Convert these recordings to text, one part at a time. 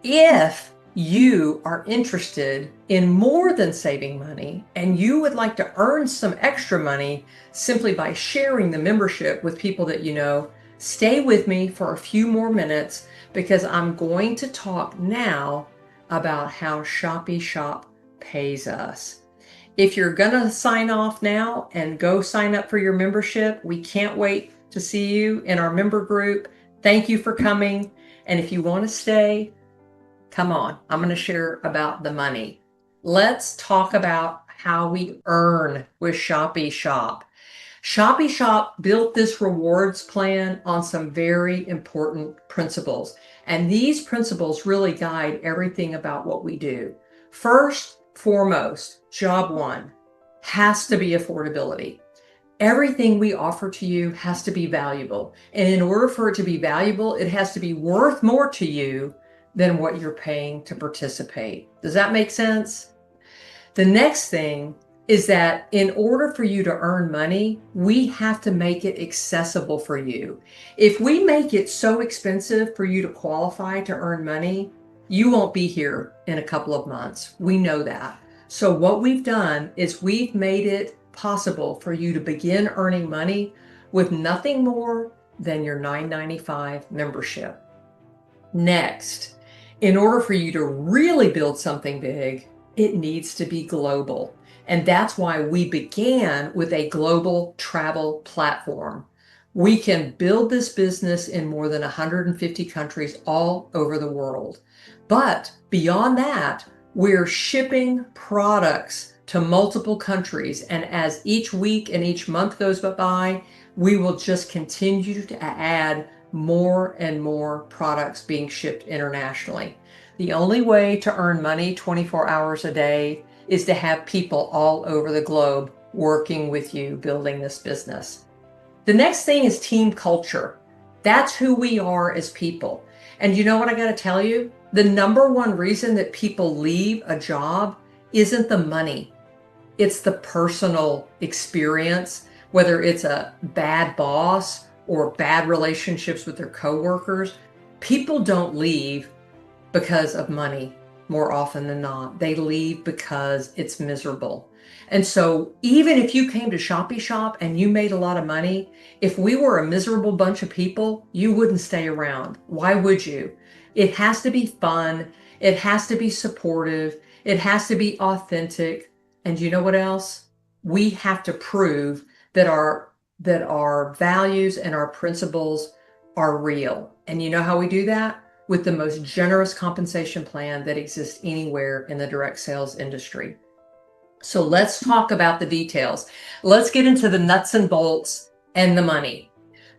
If you are interested in more than saving money and you would like to earn some extra money simply by sharing the membership with people that you know, stay with me for a few more minutes because I'm going to talk now about how Shoppy Shop pays us. If you're going to sign off now and go sign up for your membership, we can't wait to see you in our member group. Thank you for coming. And if you want to stay, come on, I'm going to share about the money. Let's talk about how we earn with Shoppy Shop. Shoppy Shop built this rewards plan on some very important principles. And these principles really guide everything about what we do. First, foremost, job one has to be affordability. Everything we offer to you has to be valuable. And in order for it to be valuable, it has to be worth more to you than what you're paying to participate. Does that make sense? The next thing is that in order for you to earn money, we have to make it accessible for you. If we make it so expensive for you to qualify to earn money, you won't be here in a couple of months. We know that. So what we've done is we've made it possible for you to begin earning money with nothing more than your $9.95 membership. Next, in order for you to really build something big, it needs to be global. And that's why we began with a global travel platform. We can build this business in more than 150 countries all over the world. But beyond that, we're shipping products to multiple countries. And as each week and each month goes by, we will just continue to add more and more products being shipped internationally. The only way to earn money 24 hours a day is to have people all over the globe working with you, building this business. The next thing is team culture. That's who we are as people. And you know what I got to tell you? The number one reason that people leave a job isn't the money. It's the personal experience, whether it's a bad boss or bad relationships with their coworkers. People don't leave because of money more often than not. They leave because it's miserable. And so even if you came to Shoppy Shop and you made a lot of money, if we were a miserable bunch of people, you wouldn't stay around. Why would you? It has to be fun. It has to be supportive. It has to be authentic. And you know what else? We have to prove that our values and our principles are real. And you know how we do that? With the most generous compensation plan that exists anywhere in the direct sales industry. So let's talk about the details. Let's get into the nuts and bolts and the money.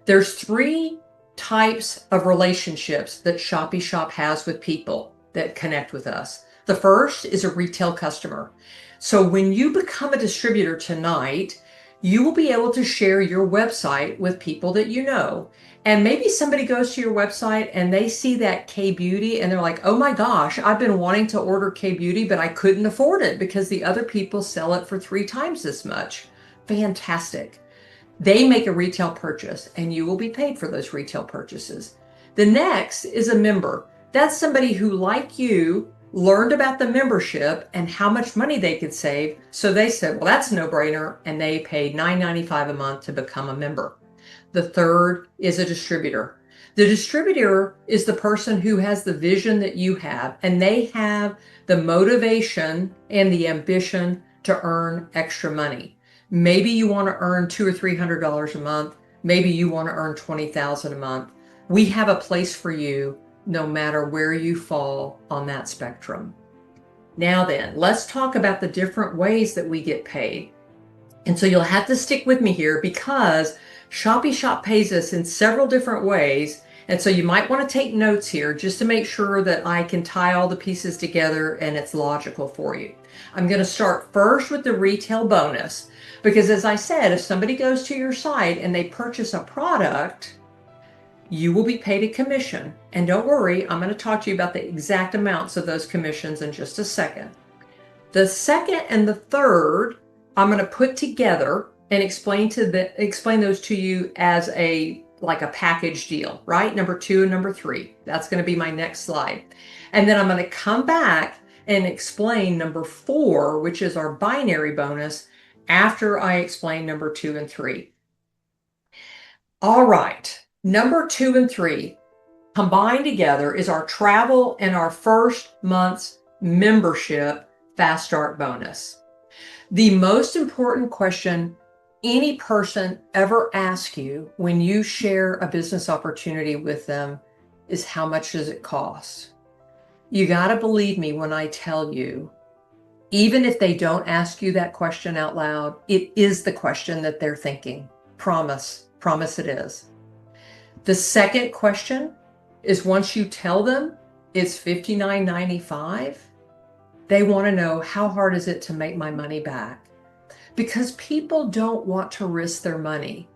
There's three types of relationships that Shoppy Shop has with people that connect with us. The first is a retail customer. So when you become a distributor tonight, you will be able to share your website with people that you know. And maybe somebody goes to your website and they see that K-Beauty and they're like, oh my gosh, I've been wanting to order K-Beauty, but I couldn't afford it because the other people sell it for 3 times this much. Fantastic. They make a retail purchase and you will be paid for those retail purchases. The next is a member. That's somebody who, like you, learned about the membership and how much money they could save. So they said, well, that's a no-brainer. And they paid $9.95 a month to become a member. The third is a distributor. The distributor is the person who has the vision that you have, and they have the motivation and the ambition to earn extra money. Maybe you want to earn $200 or $300 a month. Maybe you want to earn $20,000 a month. We have a place for you no matter where you fall on that spectrum. Now then, let's talk about the different ways that we get paid. And so you'll have to stick with me here because Shoppy Shop pays us in several different ways. And so you might want to take notes here just to make sure that I can tie all the pieces together and it's logical for you. I'm going to start first with the retail bonus because, as I said, if somebody goes to your site and they purchase a product, you will be paid a commission. And don't worry, I'm going to talk to you about the exact amounts of those commissions in just a second. The second and the third, I'm going to put together and explain those to you as like a package deal, right? Number 2 and number 3. That's going to be my next slide. And then I'm going to come back and explain number 4, which is our binary bonus, after I explain number 2 and 3. All right, number 2 and 3 combined together is our travel and our first month's membership Fast Start bonus. The most important question any person ever asks you when you share a business opportunity with them is, how much does it cost? You got to believe me when I tell you, even if they don't ask you that question out loud, it is the question that they're thinking. Promise it is. The second question is, once you tell them it's $59.95, they want to know, how hard is it to make my money back? Because people don't want to risk their money.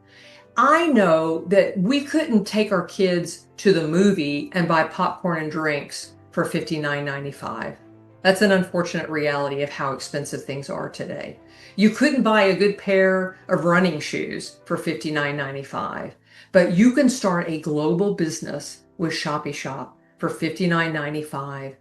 I know that we couldn't take our kids to the movie and buy popcorn and drinks for $59.95. That's an unfortunate reality of how expensive things are today. You couldn't buy a good pair of running shoes for $59.95, but you can start a global business with Shoppy Shop for $59.95,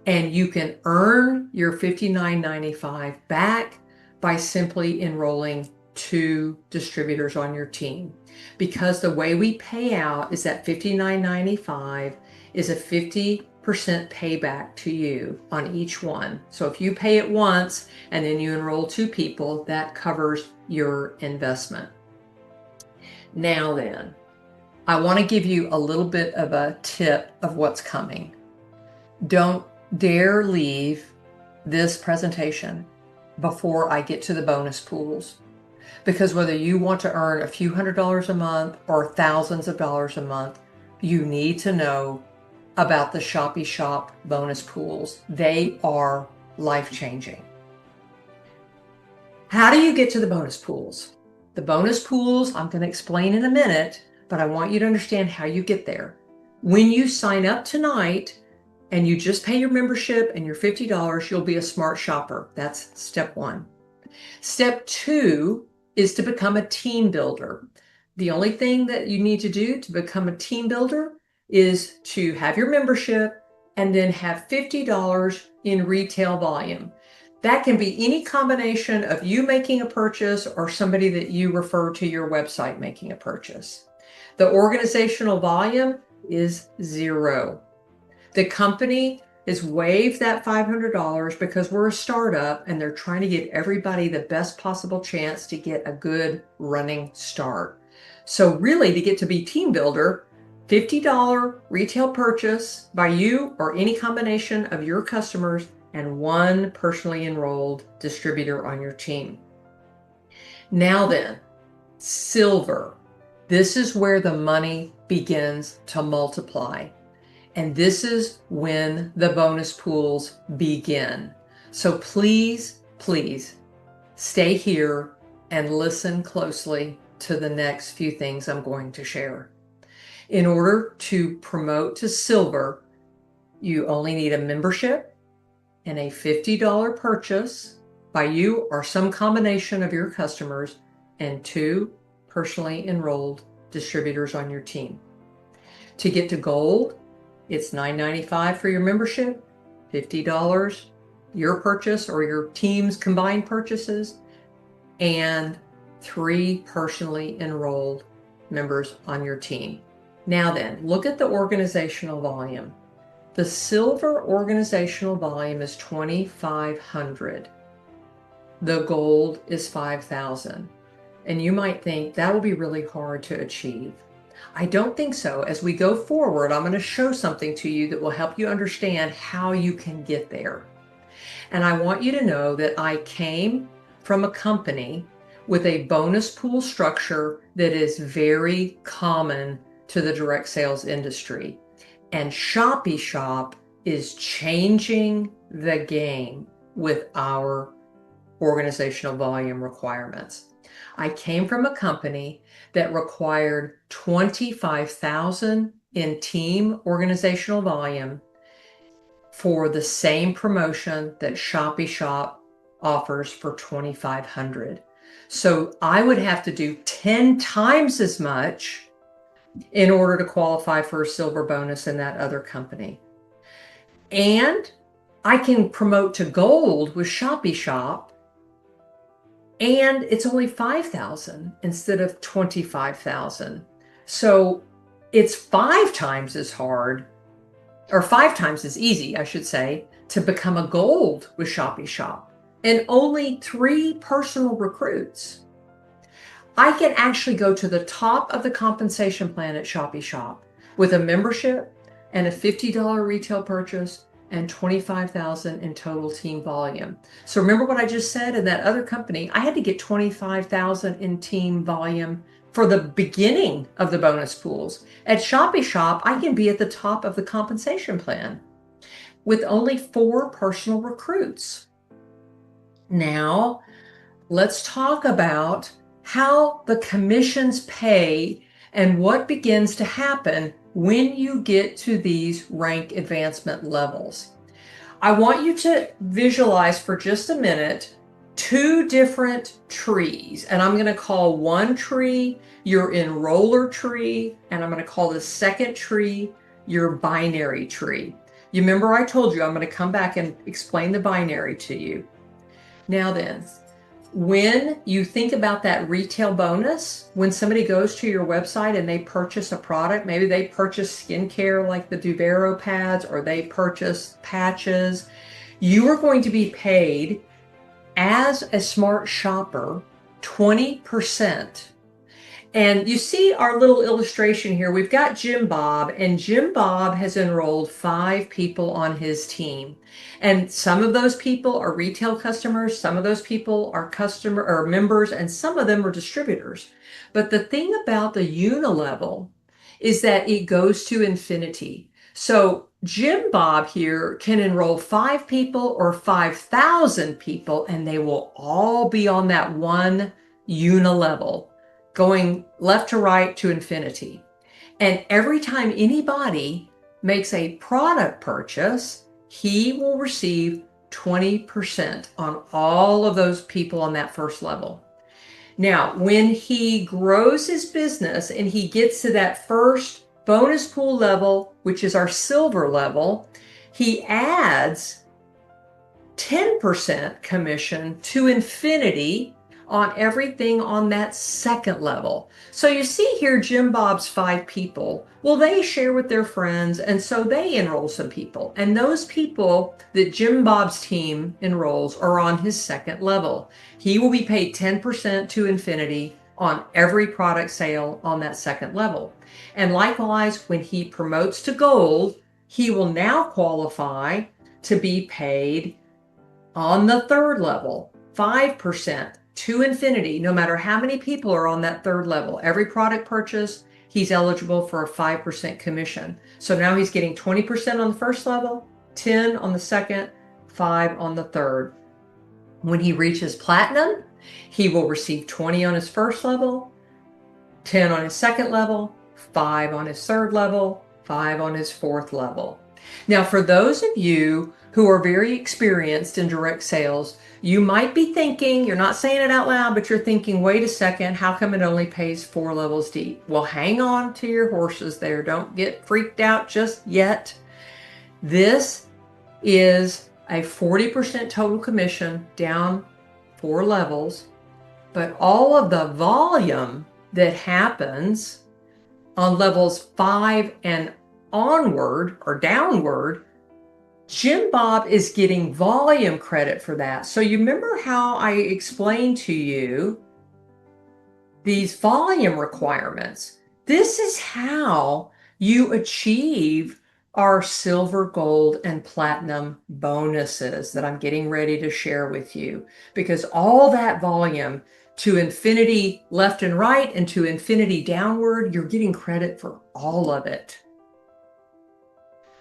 and you can earn your $59.95 back by simply enrolling 2 distributors on your team. Because the way we pay out is that $59.95 is a 50% payback to you on each one. So if you pay it once and then you enroll 2 people, that covers your investment. Now then, I want to give you a little bit of a tip of what's coming. Don't dare leave this presentation before I get to the bonus pools, because whether you want to earn a few $100s a month or thousands of dollars a month, you need to know about the Shoppy Shop bonus pools. They are life-changing. How do you get to the bonus pools? The bonus pools I'm going to explain in a minute, but I want you to understand how you get there. When you sign up tonight and you just pay your membership and your $50, you'll be a smart shopper. That's step 1. Step 2 is to become a team builder. The only thing that you need to do to become a team builder is to have your membership and then have $50 in retail volume. That can be any combination of you making a purchase or somebody that you refer to your website making a purchase. The organizational volume is 0. The company has waived that $500 because we're a startup and they're trying to give everybody the best possible chance to get a good running start. So really, to get to be team builder, $50 retail purchase by you or any combination of your customers and 1 personally enrolled distributor on your team. Now then, silver. This is where the money begins to multiply. And this is when the bonus pools begin. So please, please stay here and listen closely to the next few things I'm going to share. In order to promote to silver, you only need a membership and a $50 purchase by you or some combination of your customers and 2 personally enrolled distributors on your team. To get to gold, it's $9.95 for your membership, $50 your purchase or your team's combined purchases, and 3 personally enrolled members on your team. Now then, look at the organizational volume. The silver organizational volume is 2,500. The gold is 5,000. And you might think that will be really hard to achieve. I don't think so. As we go forward, I'm going to show something to you that will help you understand how you can get there. And I want you to know that I came from a company with a bonus pool structure that is very common to the direct sales industry. And Shoppy Shop is changing the game with our organizational volume requirements. I came from a company that required 25,000 in team organizational volume for the same promotion that Shoppy Shop offers for 2,500. So I would have to do 10 times as much in order to qualify for a silver bonus in that other company. And I can promote to gold with Shoppy Shop, and it's only 5,000 instead of 25,000. So it's 5 times as hard, or 5 times as easy, I should say, to become a gold with Shoppy Shop, and only 3 personal recruits. I can actually go to the top of the compensation plan at Shoppy Shop with a membership and a $50 retail purchase and 25,000 in total team volume. So remember what I just said, in that other company, I had to get 25,000 in team volume for the beginning of the bonus pools. At Shoppy Shop, I can be at the top of the compensation plan with only 4 personal recruits. Now, let's talk about how the commissions pay and what begins to happen when you get to these rank advancement levels. I want you to visualize for just a minute 2 different trees, and I'm going to call one tree your enroller tree, and I'm going to call the second tree your binary tree. You remember I told you I'm going to come back and explain the binary to you. Now then, when you think about that retail bonus, when somebody goes to your website and they purchase a product, maybe they purchase skincare like the Duvero pads, or they purchase patches, you are going to be paid as a smart shopper 20%. And you see our little illustration here. We've got Jim Bob, and Jim Bob has enrolled 5 people on his team. And some of those people are retail customers, some of those people are customer or members, and some of them are distributors. But the thing about the unilevel is that it goes to infinity. So Jim Bob here can enroll 5 people or 5,000 people, and they will all be on that one unilevel, going left to right to infinity. And every time anybody makes a product purchase, he will receive 20% on all of those people on that first level. Now, when he grows his business and he gets to that first bonus pool level, which is our silver level, he adds 10% commission to infinity on everything on that second level. So you see here, Jim Bob's 5 people, well, they share with their friends, and so they enroll some people. And those people that Jim Bob's team enrolls are on his second level. He will be paid 10% to infinity on every product sale on that second level. And likewise, when he promotes to gold, he will now qualify to be paid on the third level, 5% to infinity, no matter how many people are on that third level. Every product purchase, he's eligible for a 5% commission. So now he's getting 20% on the first level, 10 on the second, 5 on the third. When he reaches platinum, he will receive 20 on his first level, 10 on his second level, 5 on his third level, 5 on his fourth level. Now, for those of you who are very experienced in direct sales, you might be thinking, you're not saying it out loud, but you're thinking, wait a second, how come it only pays 4 levels deep? Well, hang on to your horses there. Don't get freaked out just yet. This is a 40% total commission down 4 levels, but all of the volume that happens on levels 5 and onward or downward, Jim Bob is getting volume credit for that. So you remember how I explained to you these volume requirements? This is how you achieve our silver, gold, and platinum bonuses that I'm getting ready to share with you, because all that volume to infinity left and right and to infinity downward, you're getting credit for all of it.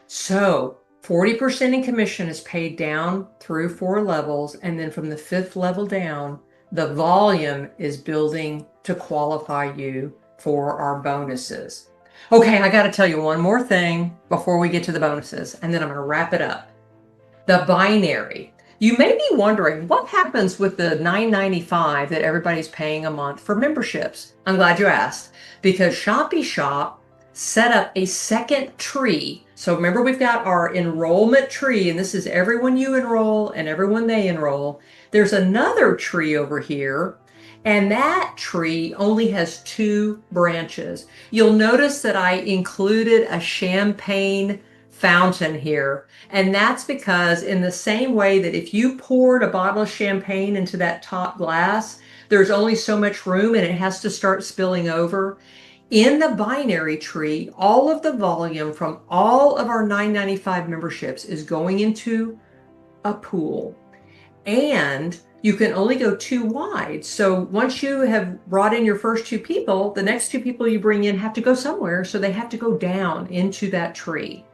So 40% in commission is paid down through 4 levels, and then from the 5th level down, the volume is building to qualify you for our bonuses. Okay, I got to tell you one more thing before we get to the bonuses, and then I'm going to wrap it up. The binary. You may be wondering what happens with the $9.95 that everybody's paying a month for memberships. I'm glad you asked, because Shoppy Shop set up a second tree. So remember, we've got our enrollment tree, and this is everyone you enroll and everyone they enroll. There's another tree over here, and that tree only has 2 branches. You'll notice that I included a champagne fountain here, and that's because in the same way that if you poured a bottle of champagne into that top glass, there's only so much room and it has to start spilling over. In the binary tree, all of the volume from all of our $9.95 memberships is going into a pool, and you can only go 2 wide. So once you have brought in your first 2 people, the next 2 people you bring in have to go somewhere, so they have to go down into that tree.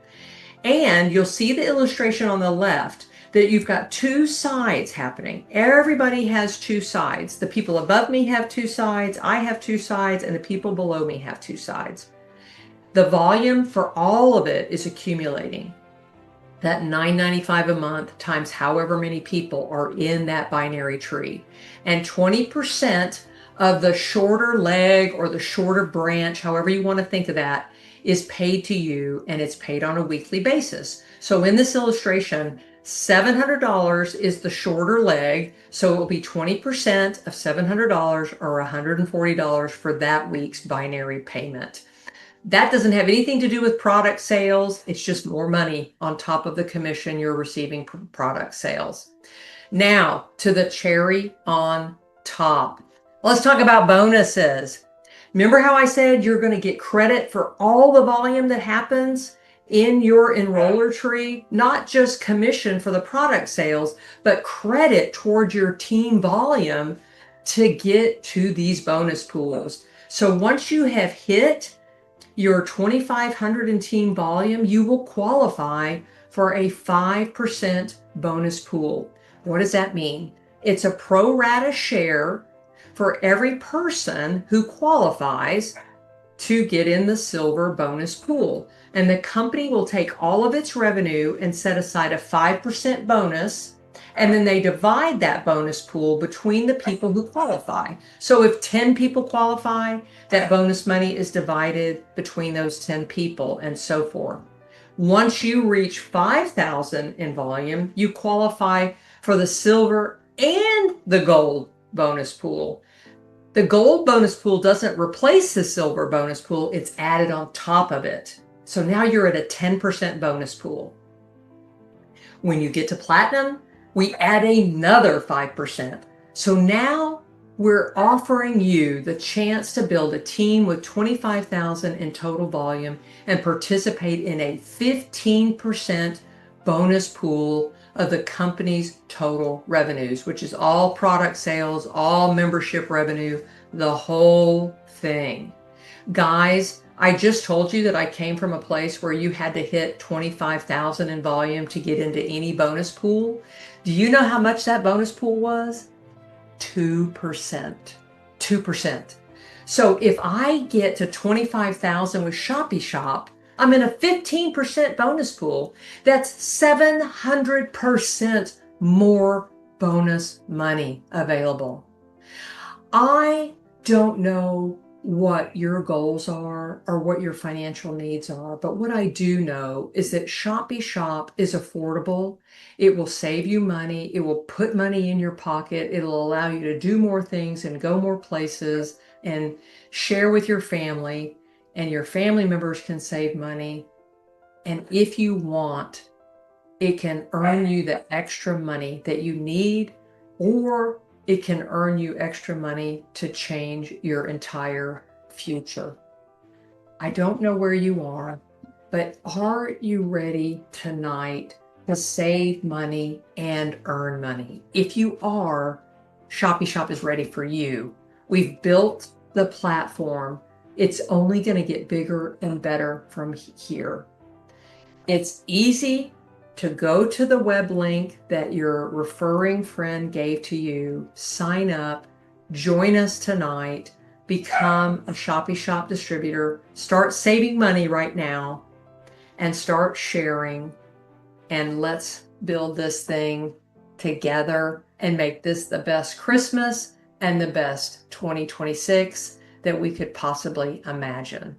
And you'll see the illustration on the left that you've got 2 sides happening. Everybody has 2 sides. The people above me have 2 sides, I have 2 sides, and the people below me have 2 sides. The volume for all of it is accumulating. That $9.95 a month times however many people are in that binary tree. And 20% of the shorter leg or the shorter branch, however you want to think of that, is paid to you, and it's paid on a weekly basis. So in this illustration, $700 is the shorter leg, so it will be 20% of $700 or $140 for that week's binary payment. That doesn't have anything to do with product sales. It's just more money on top of the commission you're receiving from product sales. Now to the cherry on top. Let's talk about bonuses. Remember how I said you're going to get credit for all the volume that happens in your enroller tree? Not just commission for the product sales, but credit towards your team volume to get to these bonus pools. So once you have hit your 2,500 in team volume, you will qualify for a 5% bonus pool. What does that mean? It's a pro rata share for every person who qualifies to get in the silver bonus pool. And the company will take all of its revenue and set aside a 5% bonus, and then they divide that bonus pool between the people who qualify. So if 10 people qualify, that bonus money is divided between those 10 people, and so forth. Once you reach 5,000 in volume, you qualify for the silver and the gold bonus pool. The gold bonus pool doesn't replace the silver bonus pool, it's added on top of it. So now you're at a 10% bonus pool. When you get to platinum, we add another 5%. So now we're offering you the chance to build a team with 25,000 in total volume and participate in a 15% bonus pool of the company's total revenues, which is all product sales, all membership revenue, the whole thing. Guys, I just told you that I came from a place where you had to hit 25,000 in volume to get into any bonus pool. Do you know how much that bonus pool was? 2%. 2%. So if I get to 25,000 with Shoppy Shop, I'm in a 15% bonus pool. That's 700% more bonus money available. I don't know what your goals are or what your financial needs are, but what I do know is that Shoppy Shop is affordable. It will save you money. It will put money in your pocket. It'll allow you to do more things and go more places and share with your family, and your family members can save money. And if you want, it can earn you the extra money that you need, or it can earn you extra money to change your entire future. I don't know where you are, but are you ready tonight to save money and earn money? If you are, Shoppy Shop is ready for you. We've built the platform. It's only going to get bigger and better from here. It's easy to go to the web link that your referring friend gave to you, sign up, join us tonight, become a Shoppy Shop distributor, start saving money right now, and start sharing. And let's build this thing together and make this the best Christmas and the best 2026 that we could possibly imagine.